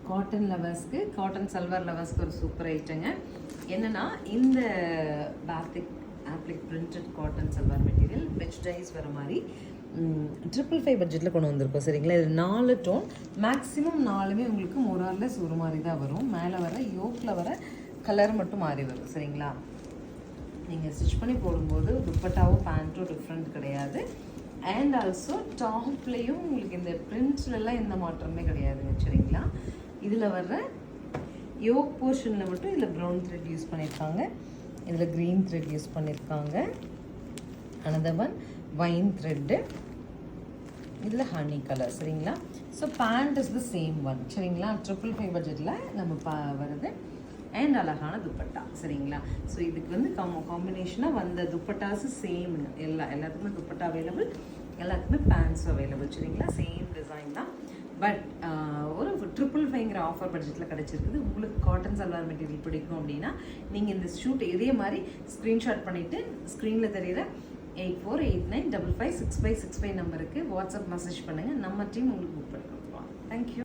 Cotton லவர்ஸ்க்கு, cotton salwar லவர்ஸ்க்கு ஒரு சூப்பர் ஐட்டங்க. என்னன்னா இந்த batik applique printed cotton salwar material veg dyes வர மாதிரி 555 பட்ஜெட்டில் கொண்டு வந்திருக்கோம். சரிங்களா? இது 4 டோன், மேக்ஸிமம் 4மே உங்களுக்கு மோரார்லெஸ் ஒரு மாதிரி தான் வரும். மேலே வர யோக்கில் வர கலர் மட்டும் மாறி வரும். சரிங்களா? நீங்கள் ஸ்டிச் பண்ணி போடும்போது துப்பட்டாவோ பேண்ட்டோ டிஃப்ரெண்ட் கிடையாது. அண்ட் ஆல்சோ டாப்லேயும் உங்களுக்கு இந்த பிரிண்ட்ஸ்லாம் எந்த மாற்றமே கிடையாதுங்க. சரிங்களா? இதில் வர்ற யோக் போர்ஷனில் மட்டும் இதில் ப்ரௌன் த்ரெட் யூஸ் பண்ணியிருக்காங்க, இதில் க்ரீன் த்ரெட் யூஸ் பண்ணியிருக்காங்க, அனதர் ஒன் வைன் த்ரெட்டு, இதில் ஹனி கலர். சரிங்களா? So pant is the same one. சரிங்களா? 555 பட்ஜெட்டில் நம்ம வருது. அண்ட் அழகான துப்பட்டா. சரிங்களா? ஸோ இதுக்கு வந்து காம்பினேஷனாக வந்த துப்பட்டாஸு சேம். எல்லாத்துக்குமே துப்பட்டா அவைலபிள், எல்லாத்துக்குமே பேண்ட்ஸும் அவைலபிள். சரிங்களா? சேம் டிசைன் தான். பட் ஒரு 555 ஆஃபர் பட்ஜெட்டில் கிடச்சிருக்குது. உங்களுக்கு காட்டன் சல்வார் மெட்டீரியல் பிடிக்கும் அப்படின்னா நீங்கள் இந்த ஷூட் இதே மாதிரி ஸ்க்ரீன்ஷாட் பண்ணிவிட்டு ஸ்க்ரீனில் தெரியுற 8489556565 நம்பருக்கு வாட்ஸ்அப் மெசேஜ் பண்ணுங்கள். நம்ம டீம் உங்களுக்கு புக் பண்ணி கொடுத்துருவாங்க. தேங்க்யூ.